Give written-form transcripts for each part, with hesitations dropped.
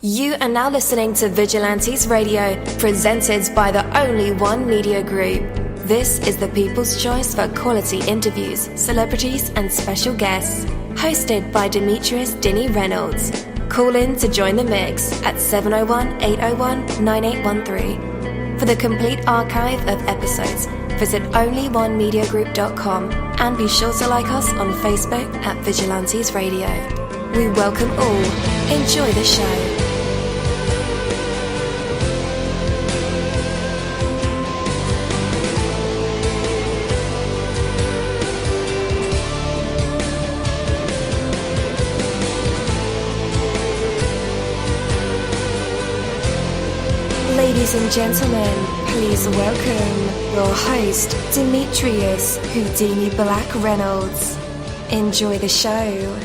You are now listening to Vigilantes Radio, presented by the Only One Media Group. This is the people's choice for quality interviews, celebrities and special guests. Hosted by Demetrius Dinny Reynolds. Call in to join the mix at 701-801-9813. For the complete archive of episodes, visit onlyonemediagroup.com and be sure to like us on Facebook at Vigilantes Radio. We welcome all. Enjoy the show. Ladies and gentlemen, please welcome your host, Demetrius Houdini Black Reynolds. Enjoy the show.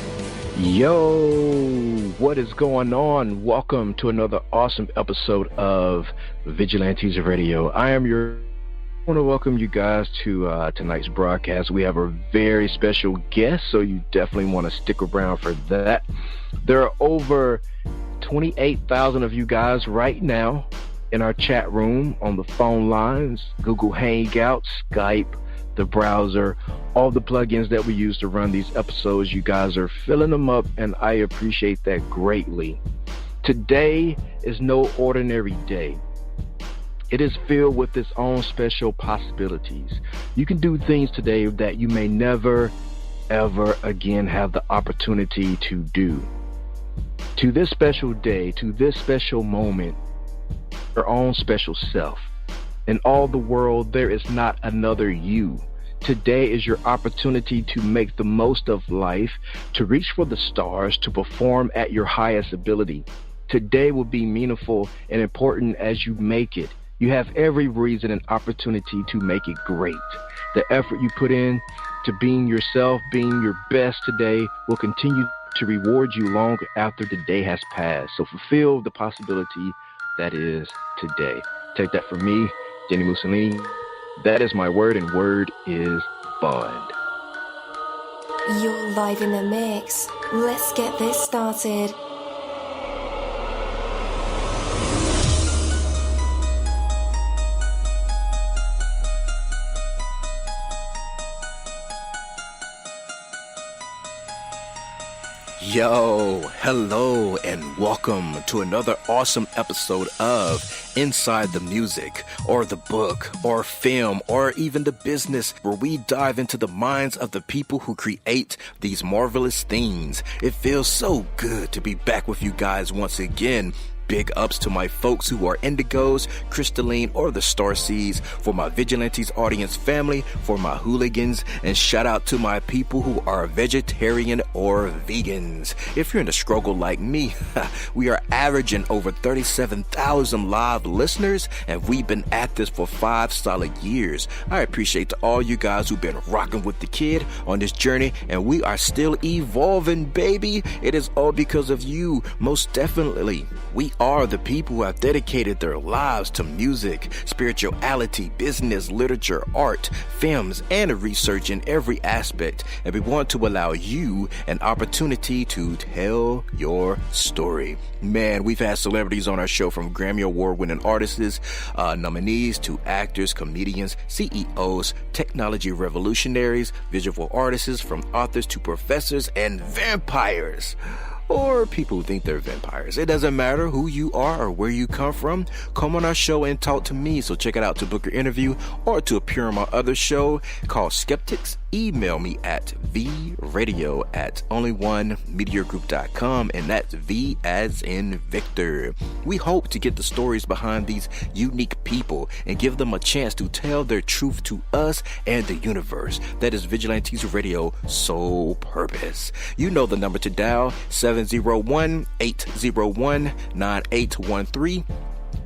Yo, what is going on? Welcome to another awesome episode of Vigilantes Radio. I want to welcome you guys to tonight's broadcast. We have a very special guest, so you definitely want to stick around for that. There are over 28,000 of you guys right now in our chat room, on the phone lines, Google Hangouts, Skype, the browser, all the plugins that we use to run these episodes. You guys are filling them up, and I appreciate that greatly. Today is no ordinary day. It is filled with its own special possibilities. You can do things today that you may never, ever again have the opportunity to do. To this special day, to this special moment, your own special self. In all the world, there is not another you. Today is your opportunity to make the most of life, to reach for the stars, to perform at your highest ability. Today will be meaningful and important as you make it. You have every reason and opportunity to make it great. The effort you put in to being yourself, being your best today, will continue to reward you long after the day has passed. So fulfill the possibility that is today. Take that from me, dini-mussolini. That is my word, and word is bond. You're live in the mix. Let's get this started. Yo, hello, and welcome to another awesome episode of Inside the Music, or the book, or film, or even the business, where we dive into the minds of the people who create these marvelous things. It feels so good to be back with you guys once again. Big ups to my folks who are indigos, crystalline, or the starseeds, for my Vigilantes audience family, for my hooligans, and shout out to my people who are vegetarian or vegans. If you're in the struggle like me, we are averaging over 37,000 live listeners, and we've been at this for 5 solid years. I appreciate to all you guys who've been rocking with the kid on this journey, and we are still evolving, baby. It is all because of you, most definitely. We are the people who have dedicated their lives to music, spirituality, business, literature, art, films, and research in every aspect. And we want to allow you an opportunity to tell your story. Man, we've had celebrities on our show, from Grammy Award-winning artists, nominees, to actors, comedians, CEOs, technology revolutionaries, visual artists, from authors to professors, and vampires. Or people who think they're vampires. It doesn't matter who you are or where you come from. Come on our show and talk to me. So check it out to book your interview or to appear on my other show called Skeptics. Email me at vradio@onlyonemediagroup.com, and that's V as in Victor. We hope to get the stories behind these unique people and give them a chance to tell their truth to us and the universe. That is Vigilantes Radio sole purpose. You know the number to dial, 701-801-9813.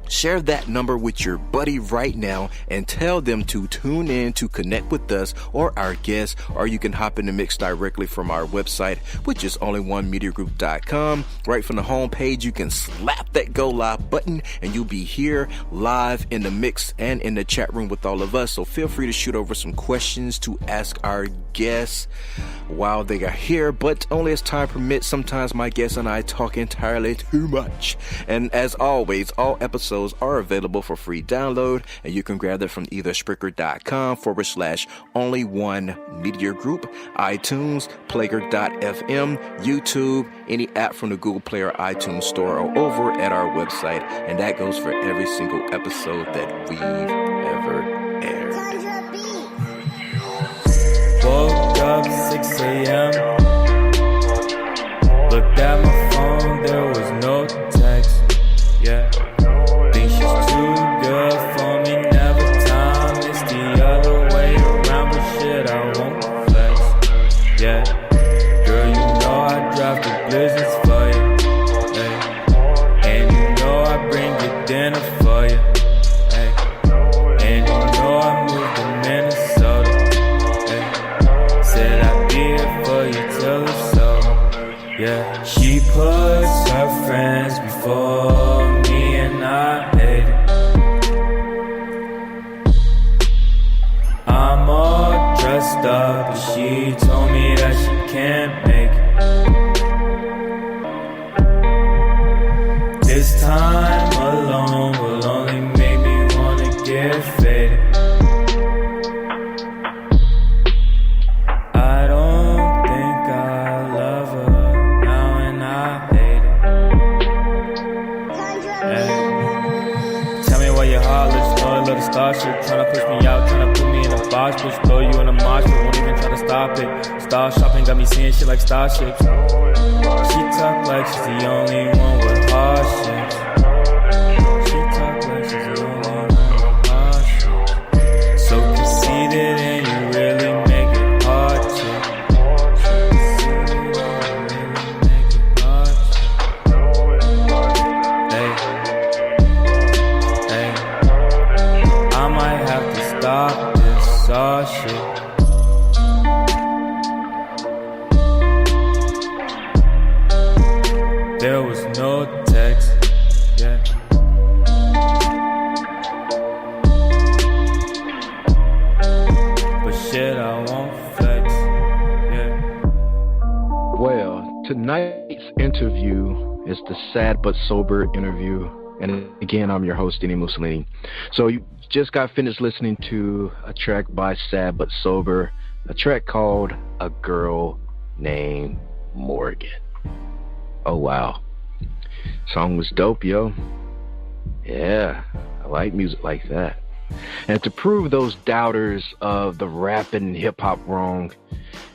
Share that number with your buddy right now and tell them to tune in to connect with us or our guests, or you can hop in the mix directly from our website, which is onlyonemediagroup.com. Right from the homepage, you can slap that go live button and you'll be here live in the mix and in the chat room with all of us. So feel free to shoot over some questions to ask our guests while they are here, but only as time permits. Sometimes my guests and I talk entirely too much. And as always, all episodes are available for free download, and you can grab them from either Spreaker.com/only one media group, iTunes, Player.fm, YouTube, any app from the Google Play or iTunes store, or over at our website. And that goes for every single episode that we've ever aired. Woke up 6 a.m. Looked at my phone, there was no text. Yeah. Think she's too good for me, never time. It's the other way around, but shit, I won't flex. Yeah. Girl, you know I drive the blizzards for you. Hey. And you know I bring your dinner for you. Hey. And you know I moved to Minnesota. Hey. Said I'd be here for you till it's over. Yeah. She puts her friends before me and I hate it. I'm all dressed up, but she told me that she can't make it. This time alone will only make me wanna get faded. I don't think I love her now and I hate it. Hey. Tell me why your heart looks slow, little starship. Tryna push me out, tryna put me in a box. Push throw you in a mosh, but won't even try to stop it. Star shopping got me seeing shit like starships. She talk like she's the only one with hardships. She talk like she's the only one with hardships. So conceited and you really make it hard to. So conceited and you really make it hard to. Hey. Hey. I might have to stop this all shit. There was no text, yeah. But shit, I won't flex, yeah. Well, tonight's interview is the Sad But Sober interview. And again, I'm your host, Dini-Mussolini. So you just got finished listening to a track by Sad But Sober, a track called A Girl Named Morgan. Oh, wow. Song was dope, yo. Yeah, I like music like that. And to prove those doubters of the rap and hip-hop wrong,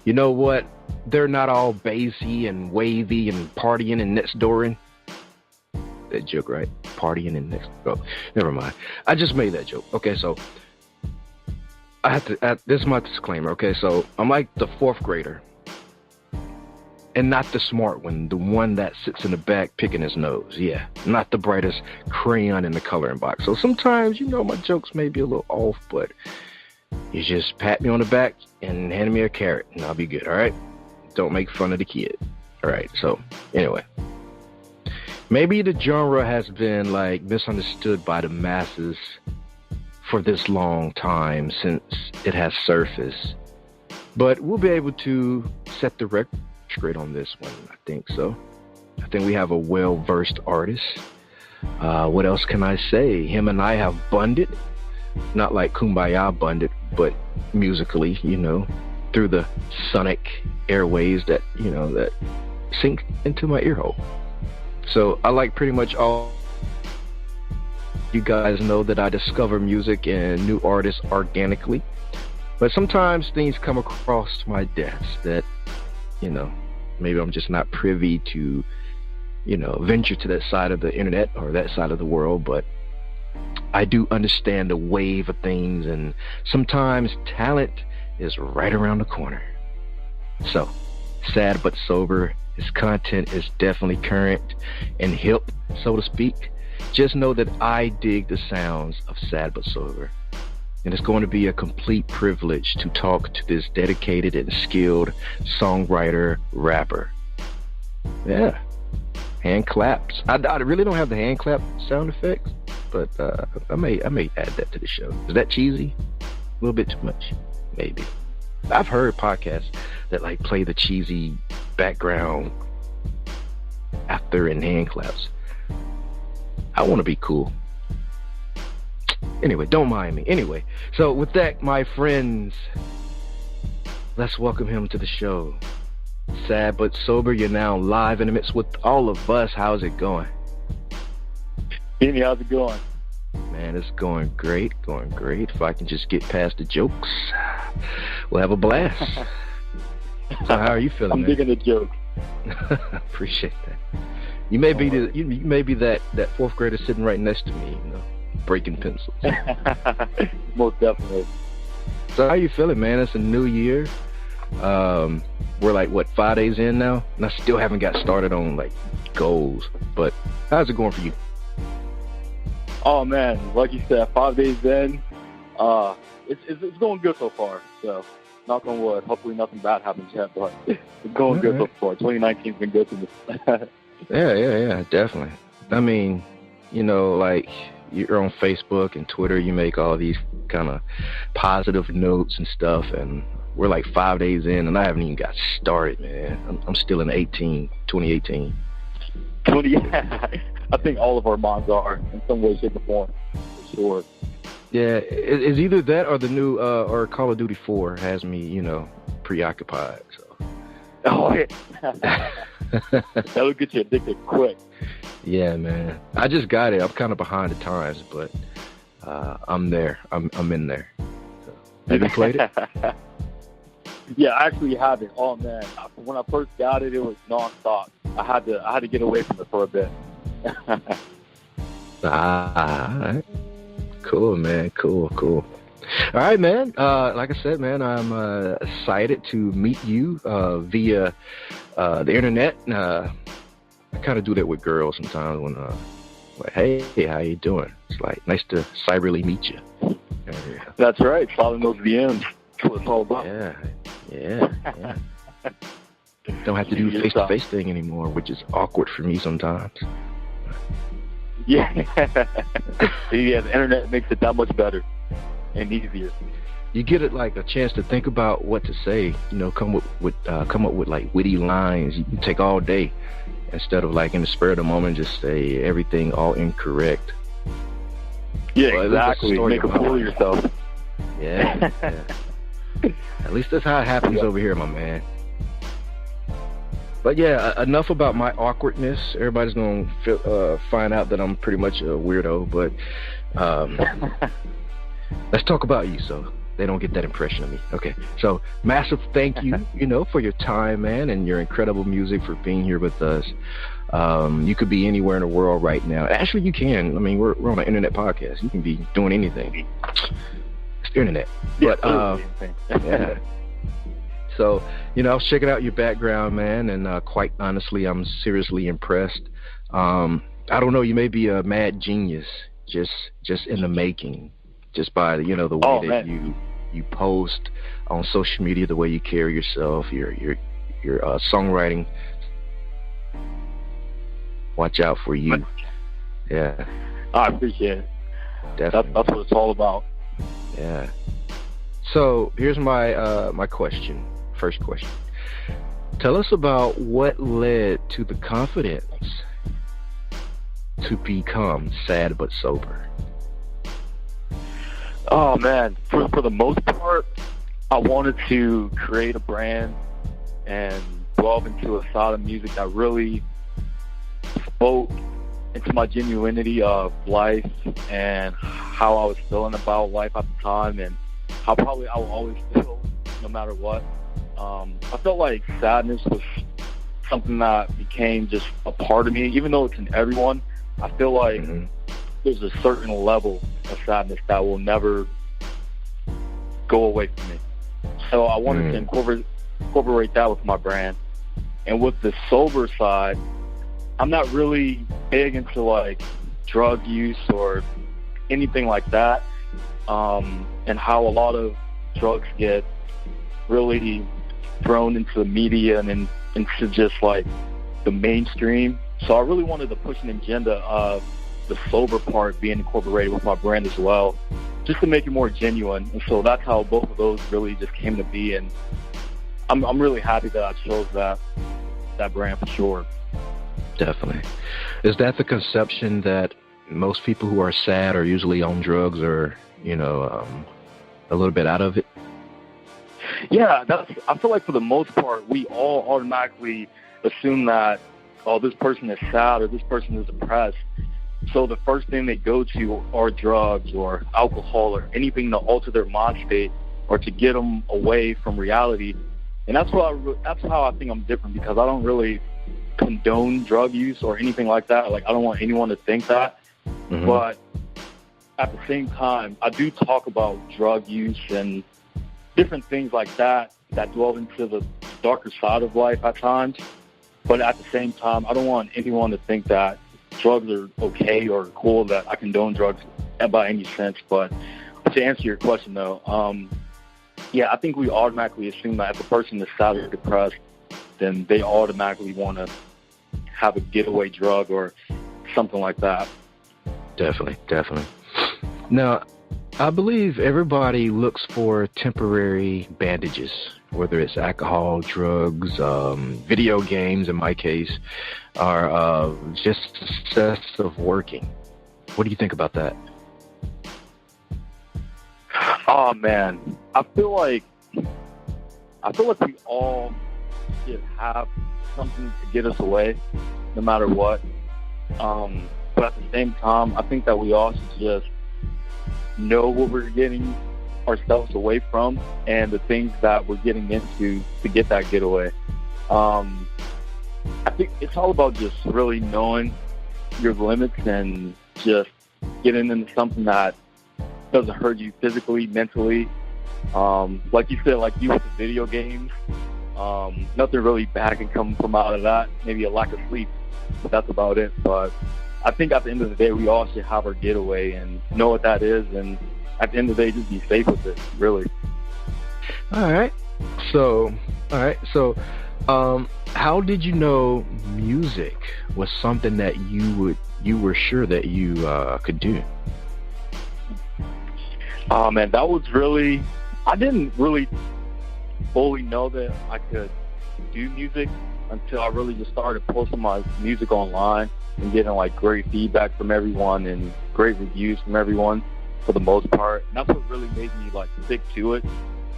you know what? They're not all bassy and wavy and partying and next dooring. That joke, right? Partying and next. Oh, never mind. I just made that joke. Okay, so I have to. This is my disclaimer. Okay, so I'm like the fourth grader, and not the smart one, the one that sits in the back picking his nose. Yeah, not the brightest crayon in the coloring box. So sometimes, you know, my jokes may be a little off, but you just pat me on the back and hand me a carrot, and I'll be good. All right? Don't make fun of the kid. All right. So anyway. Maybe the genre has been like misunderstood by the masses for this long time since it has surfaced. But we'll be able to set the record straight on this one, I think so. I think we have a well-versed artist. What else can I say? Him and I have bonded, not like Kumbaya bonded, but musically, you know, through the sonic airways that, you know, that sink into my ear hole. So I like pretty much all. You guys know that I discover music and new artists organically, but sometimes things come across my desk that, you know, maybe I'm just not privy to, you know, venture to that side of the internet or that side of the world, but I do understand the wave of things, and sometimes talent is right around the corner. So, Sad But Sober, his content is definitely current and hip, so to speak. just know that I dig the sounds of Sad But Sober. And it's going to be a complete privilege to talk to this dedicated and skilled songwriter, rapper. Yeah. Hand claps. I really don't have the hand clap sound effects, but I may add that to the show. Is that cheesy? A little bit too much? Maybe. I've heard podcasts that like play the cheesy background after and hand claps. I want to be cool. Anyway, don't mind me. Anyway, so with that, my friends, let's welcome him to the show. Sad But Sober, you're now live in the midst with all of us. How's it going? Dini, how's it going? Man, it's going great. If I can just get past the jokes, we'll have a blast. So how are you feeling, I'm digging the joke. Appreciate that. You may be that fourth grader sitting right next to me, breaking pencils. Most definitely. So how you feeling, man? It's a new year. We're like, 5 days in now? And I still haven't got started on like goals. But how's it going for you? Oh man, like you said, 5 days in. It's going good so far. So knock on wood. Hopefully nothing bad happens yet, but it's going good so far. 2019's been good to me. Yeah, definitely. I mean, like you're on Facebook and Twitter, you make all these kind of positive notes and stuff, and we're like 5 days in, and I haven't even got started, man. I'm still in 2018. I think all of our minds are in some way, shape, or form, for sure. Yeah, it's either that or the new or Call of Duty 4 has me, preoccupied. So. Oh yeah, that'll get you addicted quick. Yeah, man. I just got it. I'm kind of behind the times, but I'm there. I'm in there. So, have you played it? Yeah, I actually have it. Oh man, when I first got it, it was nonstop. I had to get away from it for a bit. All right. Cool, man. Cool. All right, man. Like I said, man, I'm excited to meet you via the internet. I kind of do that with girls sometimes when, like, hey, how you doing? It's like, nice to cyberly meet you. That's right. Following those DMs. That's what it's all about. Yeah. Don't have to do the face-to-face thing anymore, which is awkward for me sometimes. Yeah. Yeah, the internet makes it that much better and easier. You get it like a chance to think about what to say, come up with like witty lines. You can take all day instead of like in the spur of the moment just say everything all incorrect. Yeah, well, exactly. Make a fool of yourself. Yeah. At least that's how it happens over here, my man. But yeah, enough about my awkwardness. Everybody's going to find out that I'm pretty much a weirdo, but let's talk about you so they don't get that impression of me. Okay, so massive thank you, for your time, man, and your incredible music, for being here with us. You could be anywhere in the world right now. Actually, you can. I mean, we're on an internet podcast. You can be doing anything. It's the internet. Yeah, but, yeah. So, I was checking out your background, man, and quite honestly, I'm seriously impressed. I don't know, you may be a mad genius just in the making, just by, the way that you post on social media, the way you carry yourself, your songwriting. Watch out for you. Yeah. I appreciate it. Definitely. That's what it's all about. Yeah. So here's my question. First question. Tell us about what led to the confidence to become Sad But Sober. Oh man, for the most part, I wanted to create a brand and delve into a side of music that really spoke into my genuinity of life and how I was feeling about life at the time, and how probably I will always feel no matter what. I felt like sadness was something that became just a part of me, even though it's in everyone. I feel like there's a certain level of sadness that will never go away from me. So I wanted to incorporate that with my brand. And with the sober side, I'm not really big into like drug use or anything like that, and how a lot of drugs get really thrown into the media and into just like the mainstream. So I really wanted to push an agenda of the sober part being incorporated with my brand as well, just to make it more genuine. And so that's how both of those really just came to be. And I'm really happy that I chose that brand for sure. Definitely. Is that the conception that most people who are sad or usually on drugs or, a little bit out of it? Yeah, I feel like for the most part, we all automatically assume that, oh, this person is sad or this person is depressed. So the first thing they go to are drugs or alcohol or anything to alter their mind state or to get them away from reality. And that's how I think I'm different, because I don't really condone drug use or anything like that. Like, I don't want anyone to think that. Mm-hmm. But at the same time, I do talk about drug use and different things like that dwell into the darker side of life at times. But at the same time, I don't want anyone to think that drugs are okay or cool, that I condone drugs by any sense. But to answer your question, though, I think we automatically assume that if a person is sad or depressed, then they automatically want to have a getaway drug or something like that. Definitely. Now, I believe everybody looks for temporary bandages, whether it's alcohol, drugs, video games, in my case, or just the success of working. What do you think about that? Oh, man. I feel like we all should have something to get us away, no matter what. But at the same time, I think that we all should just know what we're getting ourselves away from and the things that we're getting into to get that getaway. I think it's all about just really knowing your limits and just getting into something that doesn't hurt you physically, mentally. Like you said, like you with the video games, nothing really bad can come from out of that. Maybe a lack of sleep, but that's about it. But I think at the end of the day, we all should have our getaway and know what that is. And at the end of the day, just be safe with it, really. All right. So, how did you know music was something that you were sure that you could do? Oh, man, that was really, I didn't really fully know that I could do music until I really just started posting my music online and getting like great feedback from everyone and great reviews from everyone for the most part. And that's what really made me like stick to it,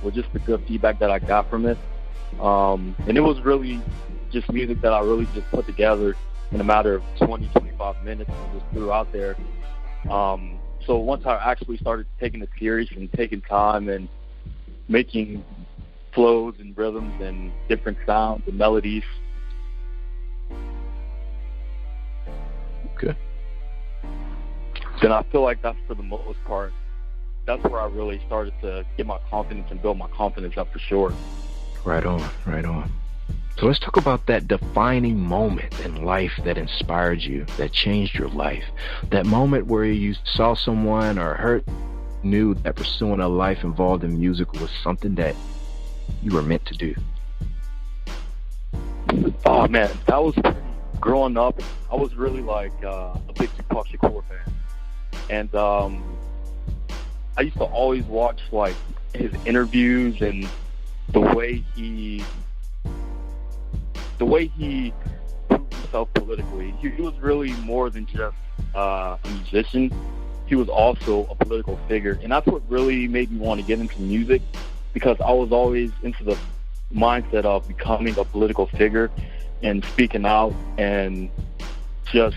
was just the good feedback that I got from it. And it was really just music that I really just put together in a matter of 20-25 minutes and just threw out there. So once I actually started taking it serious and taking time and making flows and rhythms and different sounds and melodies. Good. Then I feel like that's, for the most part, that's where I really started to get my confidence and build my confidence up for sure. Right on. So let's talk about that defining moment in life that inspired you, that changed your life. That moment where you saw someone or knew that pursuing a life involved in music was something that you were meant to do. Oh, man, that was growing up. I was really like a big Tupac Shakur fan. And I used to always watch like his interviews and the way he proved himself politically. He was really more than just a musician. He was also a political figure, and that's what really made me want to get into music, because I was always into the mindset of becoming a political figure and speaking out and just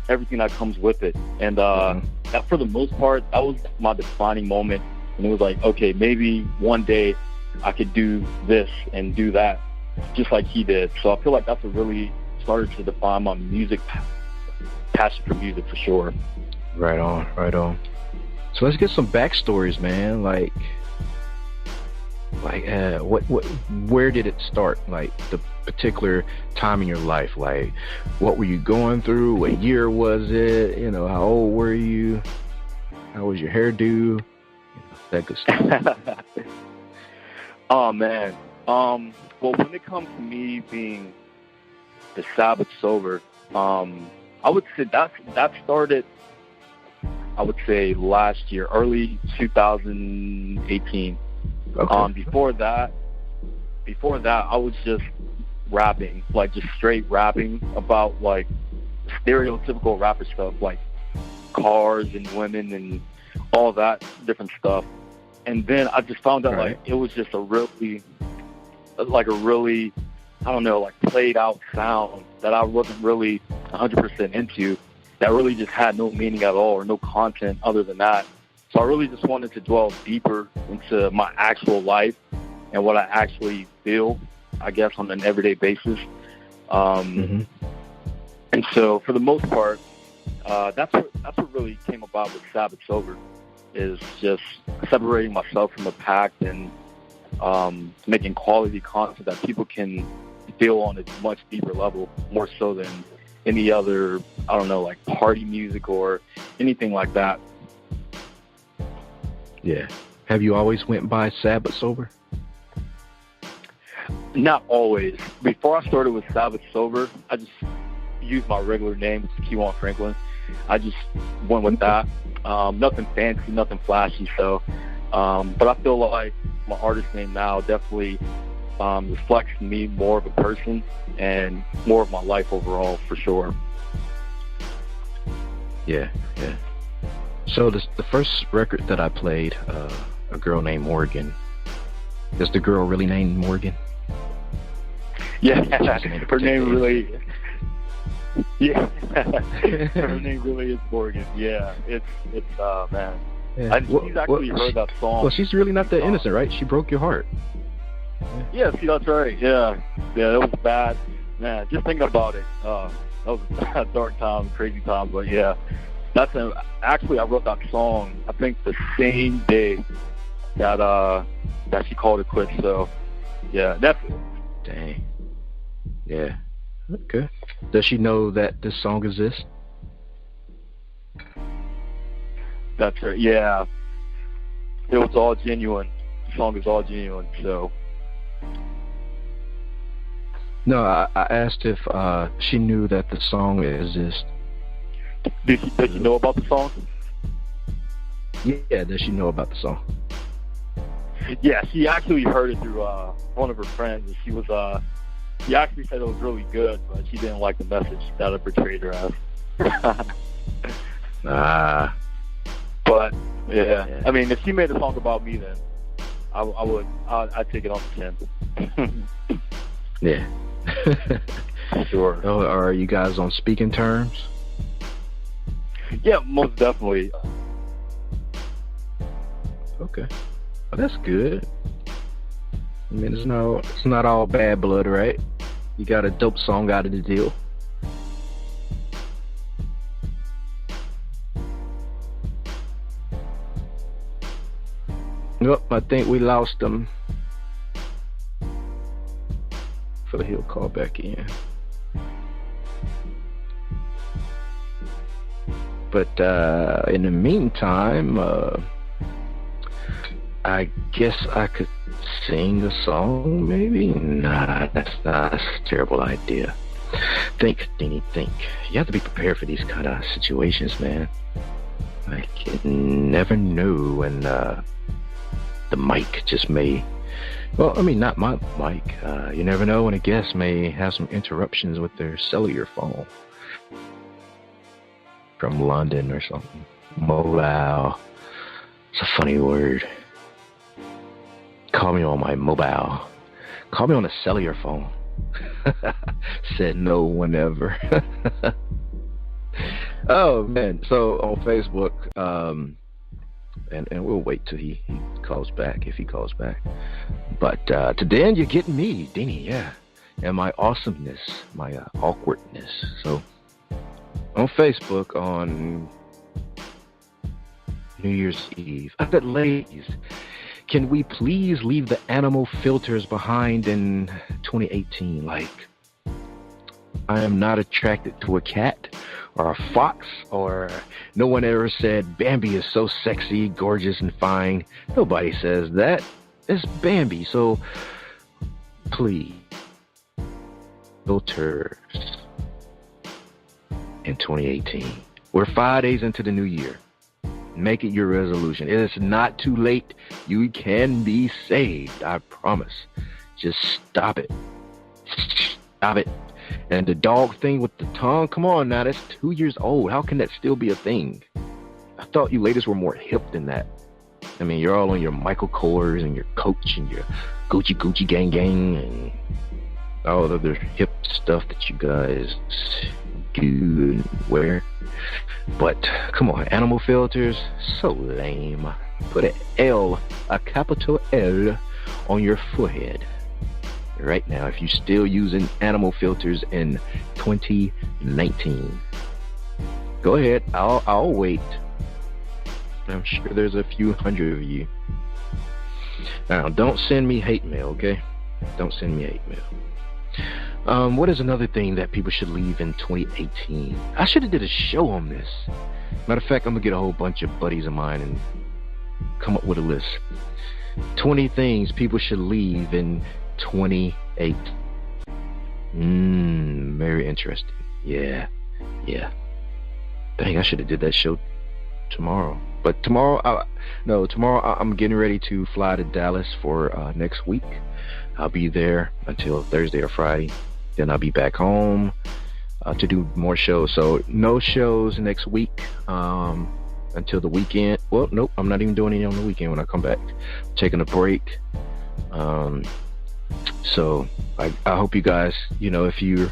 everything that comes with it. And that, for the most part, that was my defining moment. And it was like, okay, maybe one day I could do this and do that, just like he did. So I feel like that's what really started to define my music, passion for music for sure. Right on. So let's get some backstories, man. Like, Like, where did it start? Like, the particular time in your life. Like, what were you going through? What year was it? You know, how old were you? How was your hairdo? You know, that good stuff. Oh, man. Well, when it comes to me being the Sabbath sober, I would say that started, I would say, last year, early 2018. Okay. Before that, I was just rapping, like just straight rapping about like stereotypical rapper stuff, like cars and women and all that different stuff. And then I just found out like it was just a really, I don't know, like played out sound that I wasn't really 100% into, that really just had no meaning at all or no content other than that. So I really just wanted to dwell deeper into my actual life and what I actually feel, I guess, on an everyday basis. And so for the most part, that's what really came about with Sabbath Sober, is just separating myself from the pack and making quality content that people can feel on a much deeper level, more so than any other, I don't know, like party music or anything like that. Yeah. Have you always went by Sabbath Sober? Not always. Before I started with Sabbath Sober, I just used my regular name, which is Kewan Franklin. I just went with that. Nothing fancy, nothing flashy. So, but I feel like my artist name now definitely reflects me more of a person and more of my life overall, for sure. Yeah. So the first record that I played, a girl named Morgan. Is the girl really named Morgan? Yeah, her name really. Yeah, her name really is Morgan. Yeah, it's man. Yeah. She's actually heard that song. Well, she's really not that innocent, right? She broke your heart. Yeah, see, that's right. Yeah, that was bad. Man, just thinking about it, that was a dark time, crazy time. But yeah, actually, I wrote that song, I think, the same day that she called it quits. So, yeah, that's it. Dang. Yeah. Okay. Does she know that this song exists? That's right. Yeah. It was all genuine. The song is all genuine. So. No, I asked if she knew that the song exists. Did she know about the song? Yeah, does she know about the song? Yeah, she actually heard it through one of her friends. And she actually said it was really good, but she didn't like the message that it portrayed her as. But yeah, I mean, if she made a song about me, then I'd take it on the chin. Yeah. Sure. Oh, are you guys on speaking terms? Yeah, most definitely. Okay. Well, that's good. I mean, it's not all bad blood, right? You got a dope song out of the deal. Nope, I think we lost him. So he'll call back in. But in the meantime, I guess I could sing a song, maybe? Nah, that's a terrible idea. Think, Dini, think. You have to be prepared for these kind of situations, man. Like, you never know when the mic just may... Well, I mean, not my mic. You never know when a guest may have some interruptions with their cellular phone. From London or something. Mobile. It's a funny word. Call me on my mobile. Call me on a cellular phone. Said no one ever. Oh, man. So on Facebook, and we'll wait till he calls back, if he calls back. But today you're getting me, Dini, yeah. And my awesomeness, my awkwardness. So on Facebook on New Year's Eve, I said, ladies, Can we please leave the animal filters behind in 2018? Like, I am not attracted to a cat or a fox, or no one ever said Bambi is so sexy, gorgeous, and fine. Nobody says that. It's Bambi, so please, filters in 2018. We're 5 days into the new year. Make it your resolution. It is not too late. You can be saved, I promise. Just stop it. Stop it. And the dog thing with the tongue, come on now, that's 2 years old. How can that still be a thing? I thought you ladies were more hip than that. I mean, you're all on your Michael Kors and your Coach and your Gucci gang and all the other hip stuff that you guys do and wear. But come on, animal filters, so lame. Put a capital L on your forehead right now if you're still using animal filters in 2019. Go ahead, I'll wait. I'm sure there's a few hundred of you. Now, don't send me hate mail, okay? Don't send me hate mail. What is another thing that people should leave in 2018? I should have did a show on this. Matter of fact, I'm gonna get a whole bunch of buddies of mine and come up with a list. 20 things people should leave in 2018. Very interesting. Yeah. Dang, I should have did that show tomorrow. But tomorrow I'm getting ready to fly to Dallas for next week. I'll be there until Thursday or Friday. Then I'll be back home to do more shows. So no shows next week until the weekend. Well, nope, I'm not even doing any on the weekend when I come back. I'm taking a break. So I hope you guys, if you're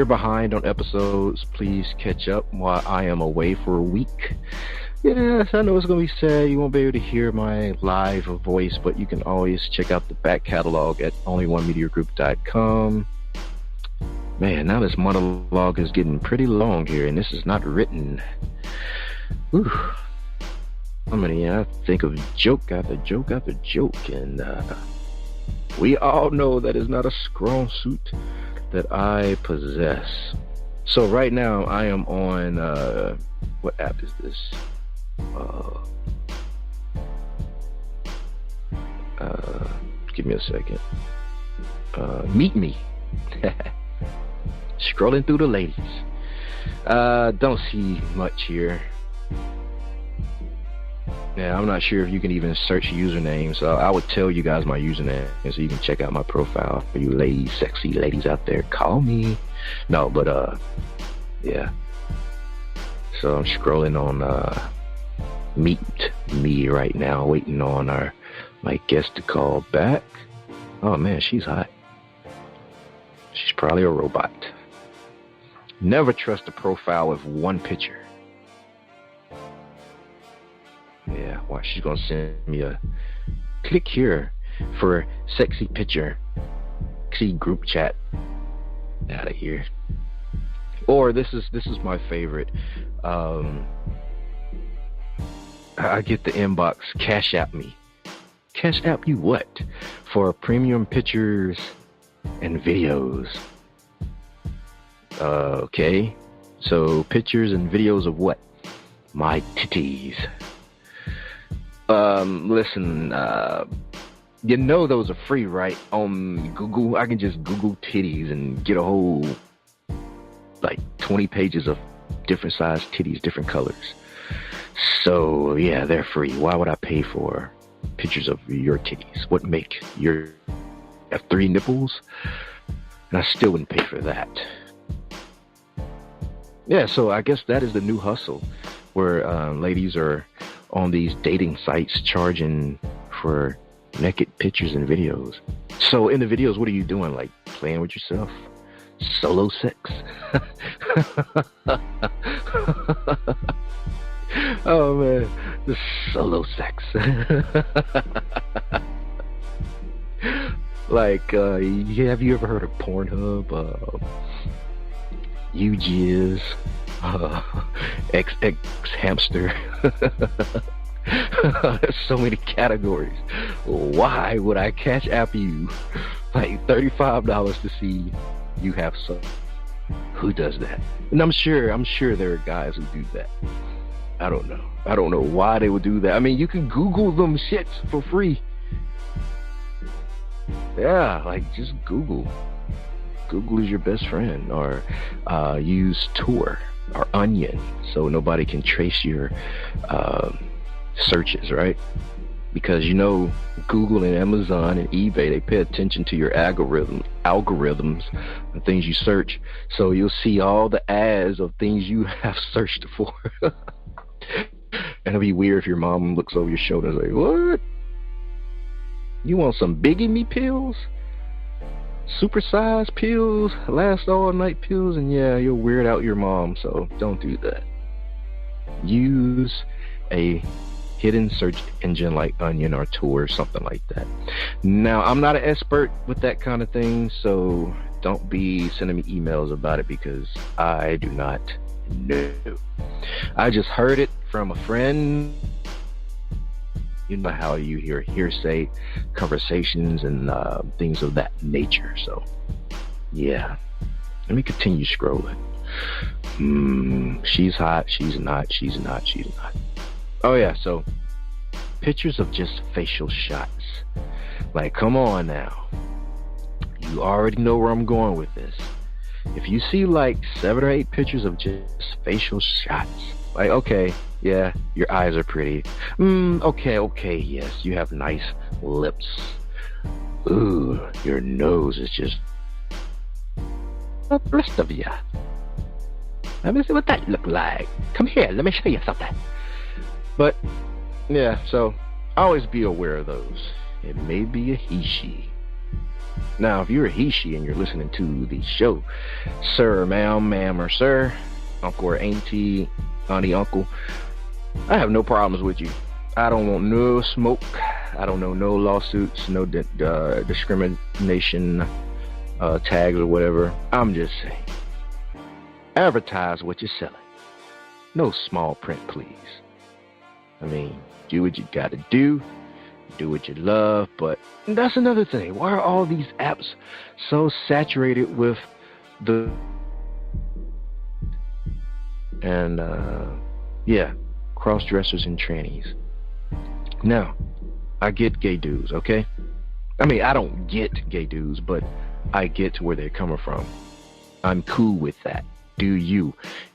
behind on episodes, please catch up while I am away for a week. Yes, I know it's going to be sad. You won't be able to hear my live voice, but you can always check out the back catalog at onlyonemediagroup.com. Man, now this monologue is getting pretty long here, and this is not written. Whew. I think of joke after joke after joke, and we all know that is not a strong suit that I possess. So right now I am on, what app is this? Give me a second. Meet Me. Scrolling through the ladies. Don't see much here. Yeah, I'm not sure if you can even search usernames. So I would tell you guys my username so you can check out my profile for you ladies, sexy ladies out there. Call me. No, but yeah. So I'm scrolling on Meet Me right now, waiting on my guest to call back. Oh man, she's hot. She's probably a robot. Never trust a profile with one picture. Yeah, well, she's gonna send me a click here for sexy picture. See group chat. Out of here. Or this is my favorite. I get the inbox. Cash App me. Cash App you what? For premium pictures and videos. Okay. So pictures and videos of what? My titties. Listen, those are free, right? On Google, I can just Google titties and get a whole, 20 pages of different size titties, different colors. So, yeah, they're free. Why would I pay for pictures of your titties? What make your have 3 nipples? And I still wouldn't pay for that. Yeah, so I guess that is the new hustle, where ladies are on these dating sites charging for naked pictures and videos. So in the videos, what are you doing? Like playing with yourself? Solo sex? Oh man, the solo sex. Have you ever heard of Pornhub? UGiz, XX Hamster. There's so many categories. Why would I Cash App you like $35 to see you have some? Who does that? And I'm sure there are guys who do that. I don't know why they would do that. I mean, you can Google them shits for free. Yeah, like just Google. Google is your best friend, or use Tor or Onion so nobody can trace your searches, right? Because Google and Amazon and eBay, they pay attention to your algorithms and things you search, so you'll see all the ads of things you have searched for. And it'll be weird if your mom looks over your shoulder and like, what? You want some bigamy pills? Supersized pills? Last all night pills? And yeah, you'll weird out your mom, so don't do that. Use a hidden search engine like Onion or Tor or something like that. Now, I'm not an expert with that kind of thing, so don't be sending me emails about it because I do not know. I just heard it from a friend. You know how you hear hearsay conversations and things of that nature. So, yeah. Let me continue scrolling. She's hot. She's not. She's not. She's not. Oh, yeah. So, pictures of just facial shots. Like, come on now. You already know where I'm going with this. If you see like 7 or 8 pictures of just facial shots, like, okay, yeah, your eyes are pretty. Okay, yes, you have nice lips. Ooh, your nose is just the rest of you. Let me see what that look like. Come here, let me show you something. But, yeah, so always be aware of those. It may be a he-she. Now, if you're a he-she and you're listening to the show, sir, ma'am, or sir, uncle or auntie, uncle, I have no problems with you. I don't want no smoke. I don't know no lawsuits, no discrimination tags or whatever. I'm just saying, advertise what you're selling. No small print, please. I mean, do what you gotta do what you love. But that's another thing. Why are all these apps so saturated with the cross-dressers and trannies? Now, I get gay dudes, okay? I mean, I don't get gay dudes, but I get to where they're coming from. I'm cool with that. Do you?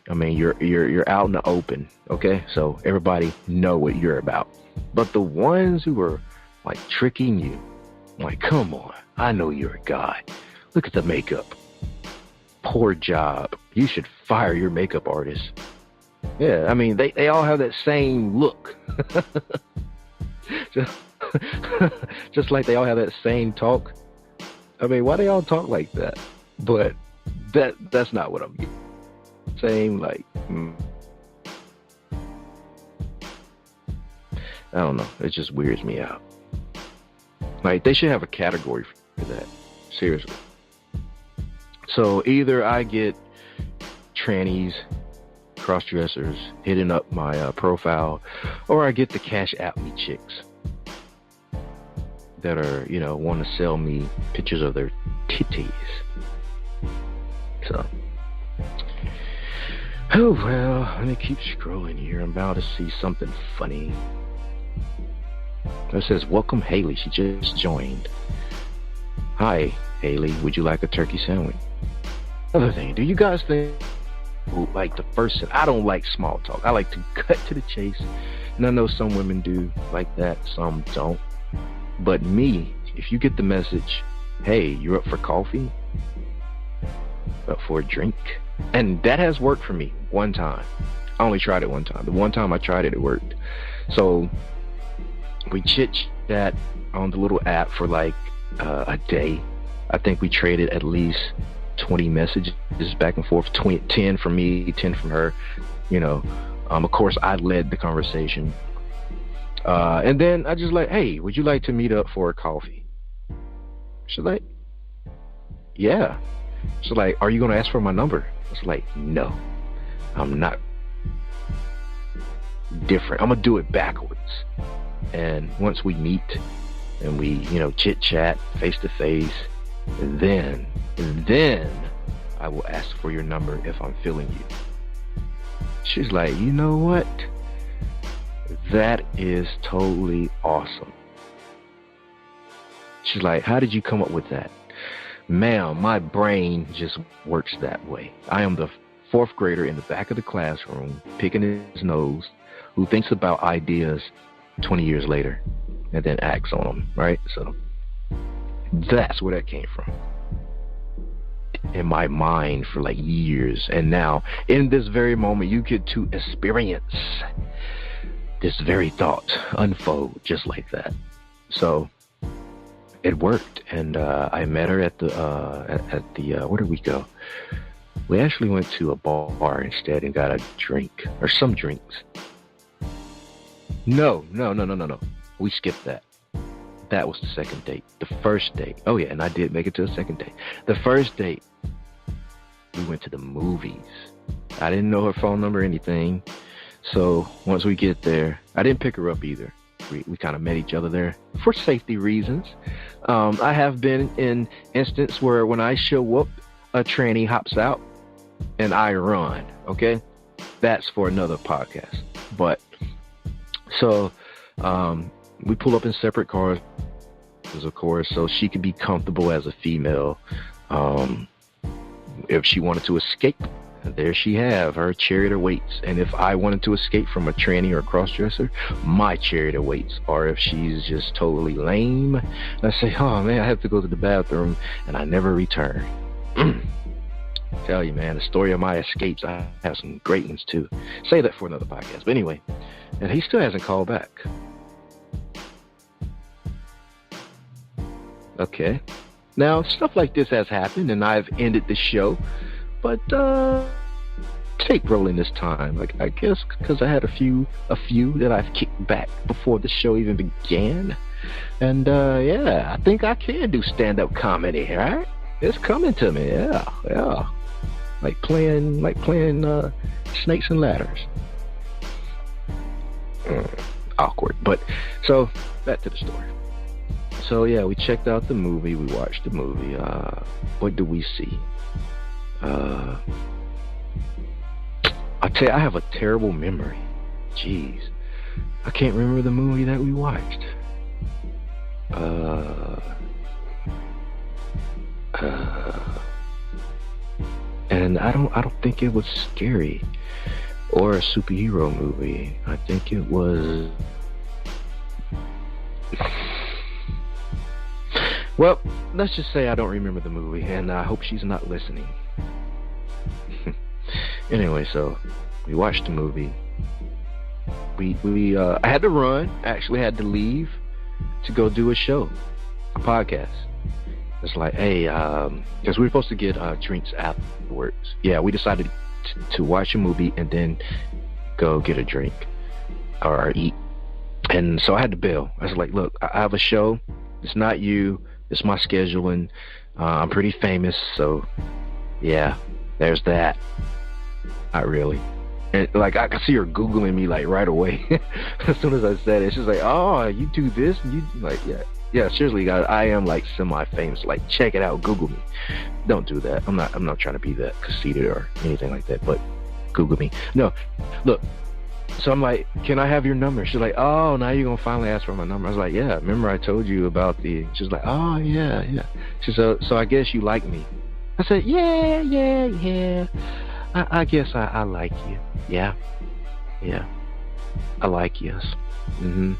I mean, you're out in the open, okay? So everybody know what you're about. But the ones who are like tricking you, like, come on, I know you're a guy. Look at the makeup. Poor job. You should fire your makeup artist. Yeah, I mean, they all have that same look. just like they all have that same talk. I mean, why they all talk like that? But that's not what I'm getting. Same, like, I don't know. It just weirds me out. Like, they should have a category for that. Seriously. So either I get trannies, cross-dressers hitting up my profile, or I get the Cash App me chicks that are, want to sell me pictures of their titties. So, oh well, let me keep scrolling here. I'm about to see something funny. It says, welcome Haley, she just joined. Hi Haley, would you like a turkey sandwich? Another thing, do you guys think, like the first, I don't like small talk. I like to cut to the chase. And I know some women do like that, some don't. But me, if you get the message, hey, you're up for coffee? Up for a drink? And that has worked for me one time. I only tried it one time. The one time I tried it, it worked. So we chit-chat on the little app for like a day. I think we traded at least 20 messages back and forth, 10 from me, 10 from her. Of course, I led the conversation. And then I just like, hey, would you like to meet up for a coffee? She's like, yeah. She's like, are you going to ask for my number? I was like, no, I'm not. different. I'm going to do it backwards. And once we meet and we, chit chat face to face, then I will ask for your number if I'm feeling you. She's like, you know what? That is totally awesome. She's like, how did you come up with that? Ma'am, my brain just works that way. I am the fourth grader in the back of the classroom, picking his nose, who thinks about ideas 20 years later and then acts on them, right? So that's where that came from. In my mind for like years. And now, in this very moment, you get to experience this very thought unfold just like that. So it worked, and I met her at the where did we go? We actually went to a bar instead and got a drink or some drinks. No. We skipped that. That was the second date. The first date. Oh yeah, and I did make it to the second date. The first date, we went to the movies. I didn't know her phone number or anything. So once we get there, I didn't pick her up either. We kind of met each other there for safety reasons. I have been in instance where when I show up, a tranny hops out and I run. Okay, that's for another podcast. But so we pull up in separate cars, of course, so she could be comfortable as a female. If she wanted to escape, there she have her chariot awaits. And if I wanted to escape from a tranny or a crossdresser, my chariot awaits. Or if she's just totally lame, I say, oh man, I have to go to the bathroom, and I never return. Tell you, man, the story of my escapes, I have some great ones too. Say that for another podcast. But anyway, and he still hasn't called back. Okay. Now, stuff like this has happened, and I've ended the show, but tape rolling this time. Like, I guess because I had a few that I've kicked back before the show even began, and yeah, I think I can do stand-up comedy. Right? It's coming to me. Yeah. Like playing snakes and ladders. Awkward, but so back to the story. So yeah, we checked out the movie. We watched the movie. What did we see? I'll tell you, I have a terrible memory. Jeez, I can't remember the movie that we watched. And I don't think it was scary or a superhero movie. I think it was. Well, let's just say I don't remember the movie, and I hope she's not listening. Anyway, so we watched the movie. I had to run. Actually, had to leave to go do a show, a podcast. It's like, hey, because we were supposed to get drinks afterwards. Yeah, we decided to watch a movie and then go get a drink or eat. And so I had to bail. I was like, look, I have a show. It's not you. It's my scheduling. I'm pretty famous, so yeah, there's that. Not really. And like, I could see her Googling me like right away. As soon as I said it, she's like, oh, you do this? And you like, yeah, seriously, guys, I am like semi-famous. Like, check it out, Google me. Don't do that. I'm not trying to be that conceited or anything like that, but Google me. No, look. So I'm like, can I have your number? She's like, oh, now you're going to finally ask for my number. I was like, yeah, remember I told you about the... She's like, oh, yeah. She said, so I guess you like me. I said, yeah. I guess I like you. Yeah. I like you. Mm-hmm.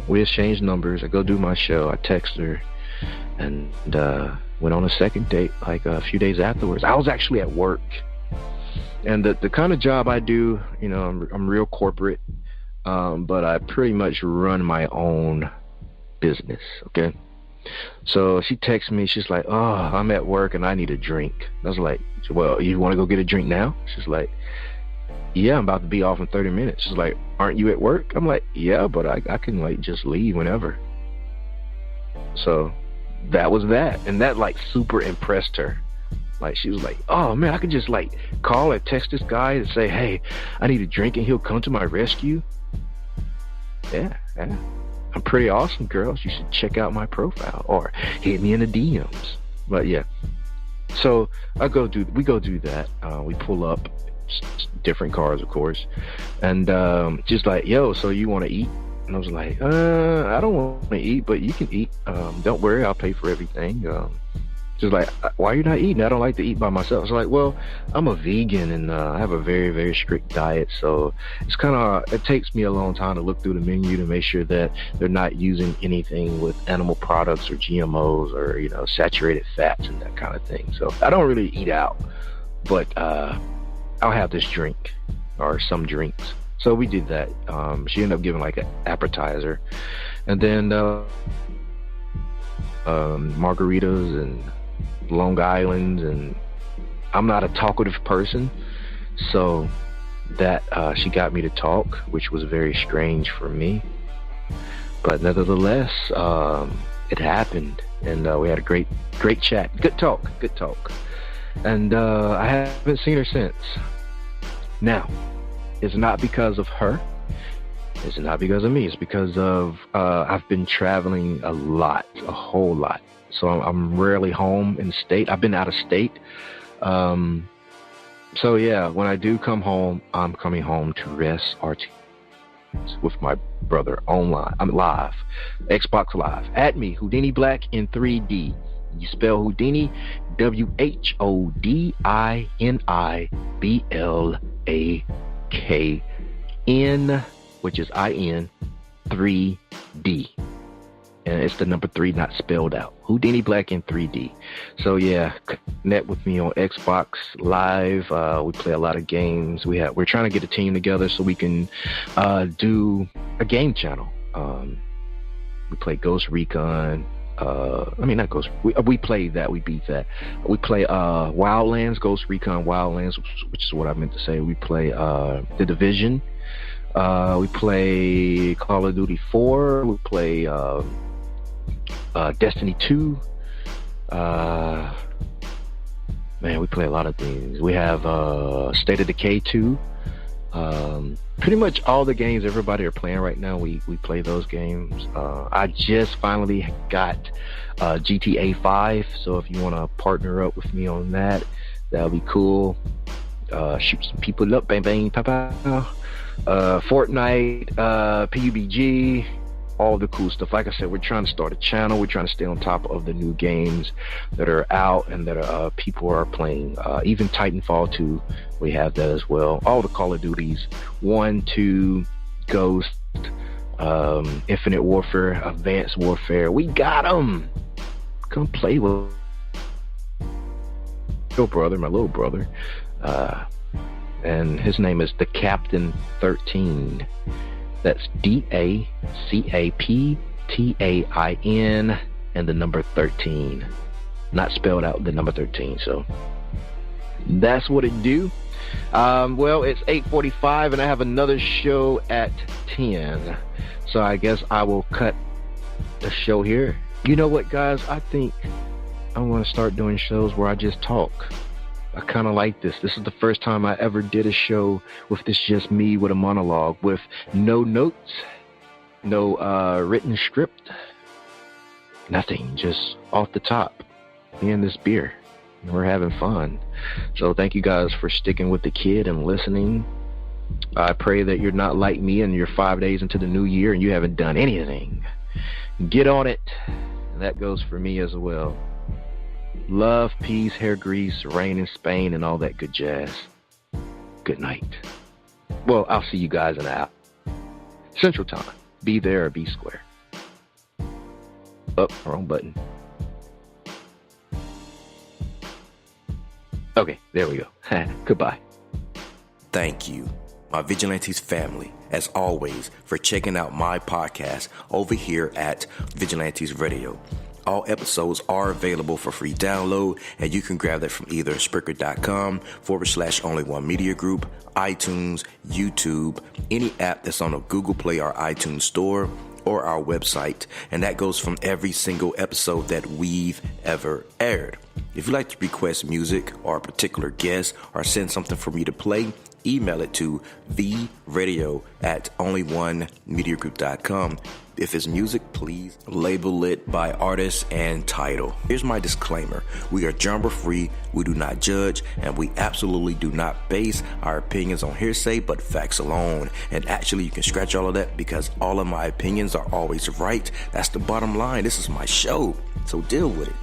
We exchanged numbers. I go do my show. I text her and went on a second date like a few days afterwards. I was actually at work. And the kind of job I do, I'm real corporate, but I pretty much run my own business, okay? So she texts me, she's like, oh, I'm at work and I need a drink. I was like, well, you want to go get a drink now? She's like, yeah, I'm about to be off in 30 minutes. She's like, aren't you at work? I'm like, yeah, but I can like just leave whenever. So that was that. And that like super impressed her. Like, she was like, oh man, I could just like call or text this guy and say, hey, I need a drink and he'll come to my rescue. Yeah. I'm pretty awesome, girls. You should check out my profile or hit me in the DMs. But yeah. So we go do that. We pull up different cars, of course. And just like, yo, so you want to eat? And I was like, I don't want to eat, but you can eat. Don't worry, I'll pay for everything. Just like, why are you not eating? I don't like to eat by myself. I was like, well, I'm a vegan and I have a very, very strict diet. So it's it takes me a long time to look through the menu to make sure that they're not using anything with animal products or GMOs or, saturated fats and that kind of thing. So I don't really eat out, but I'll have this drink or some drinks. So we did that. She ended up giving like an appetizer and then margaritas and Long Island, and I'm not a talkative person, so that she got me to talk, which was very strange for me, but nevertheless it happened, and we had a great chat. Good talk, and I haven't seen her since. Now, it's not because of her, it's not because of me, it's because of I've been traveling a whole lot. So I'm rarely home in state. I've been out of state. So yeah, when I do come home, I'm coming home to rest with my brother online. I'm live, Xbox Live. At me, Houdini Black in 3D. You spell Houdini, WHODINIBLAKN, which is IN 3D. And it's the number 3 not spelled out. Houdini Black in 3D. So yeah, connect with me on Xbox Live. We play a lot of games. We're trying to get a team together so we can do a game channel. We play Ghost Recon. Not Ghost. We play that. We beat that. We play Wildlands, Ghost Recon Wildlands, which is what I meant to say. We play The Division. We play Call of Duty 4. We play Destiny 2. We play a lot of things. We have State of Decay 2. Pretty much all the games everybody are playing right now, we play those games. I just finally got GTA 5, so if you want to partner up with me on that, that'll be cool. Shoot some people up, bang bang, pow pow. Fortnite, PUBG, all the cool stuff. Like I said, we're trying to start a channel. We're trying to stay on top of the new games that are out and that people are playing. Even Titanfall 2, we have that as well. All the Call of Duties, 1, 2, Ghost, Infinite Warfare, Advanced Warfare. We got them. Come play with my little brother. And his name is the Captain 13. That's DACAPTAIN and the number 13. Not spelled out, the number 13. So that's what it do. Well, it's 8:45 and I have another show at 10. So I guess I will cut the show here. You know what, guys? I think I'm going to start doing shows where I just talk. I kind of like this. This is the first time I ever did a show with this just me with a monologue, with no notes, no written script, nothing, just off the top, me and this beer. And we're having fun. So thank you guys for sticking with the kid and listening. I pray that you're not like me and you're 5 days into the new year and you haven't done anything. Get on it. And that goes for me as well. Love, peace, hair grease, rain in Spain, and all that good jazz. Good night. Well, I'll see you guys in an hour. Central Time. Be there or be square. Oh, wrong button. Okay, there we go. Goodbye. Thank you, my Vigilantes family, as always, for checking out my podcast over here at Vigilantes Radio. All episodes are available for free download, and you can grab that from either Spreaker.com/only1mediagroup, iTunes, YouTube, any app that's on a Google Play or iTunes store, or our website. And that goes from every single episode that we've ever aired. If you'd like to request music or a particular guest or send something for me to play, email it to vradio@onlyonemediagroup.com. If it's music, please label it by artist and title. Here's my disclaimer. We are genre free, we do not judge, and we absolutely do not base our opinions on hearsay but facts alone. And actually, you can scratch all of that because all of my opinions are always right. That's the bottom line. This is my show, so deal with it.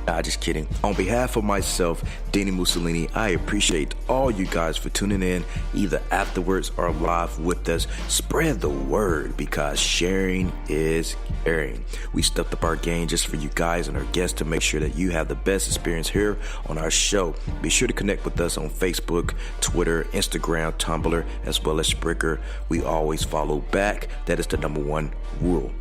Nah, just kidding. On behalf of myself, Dini-Mussolini, I appreciate all you guys for tuning in, either afterwards or live with us. Spread the word because sharing is caring. We stepped up our game just for you guys and our guests to make sure that you have the best experience here on our show. Be sure to connect with us on Facebook, Twitter, Instagram, Tumblr, as well as Spreaker. We always follow back. That is the number one rule.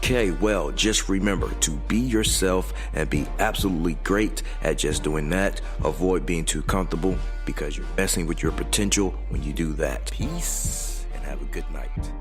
Okay, well, just remember to be yourself and be absolutely great at just doing that. Avoid being too comfortable because you're messing with your potential when you do that. Peace and have a good night.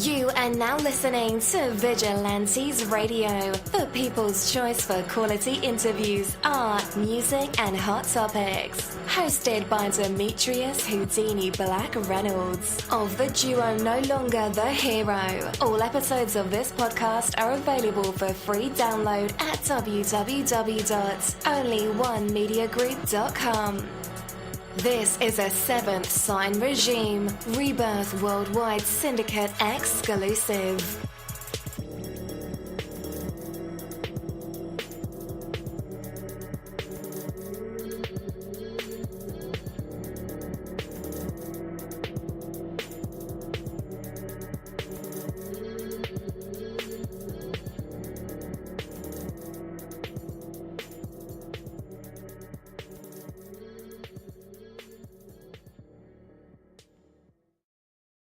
You are now listening to Vigilantes Radio, the people's choice for quality interviews, art, music, and hot topics. Hosted by Demetrius Houdini Black Reynolds of the duo No Longer the Hero. All episodes of this podcast are available for free download at www.onlyonemediagroup.com. This is a Seventh Sign Regime Rebirth Worldwide Syndicate exclusive.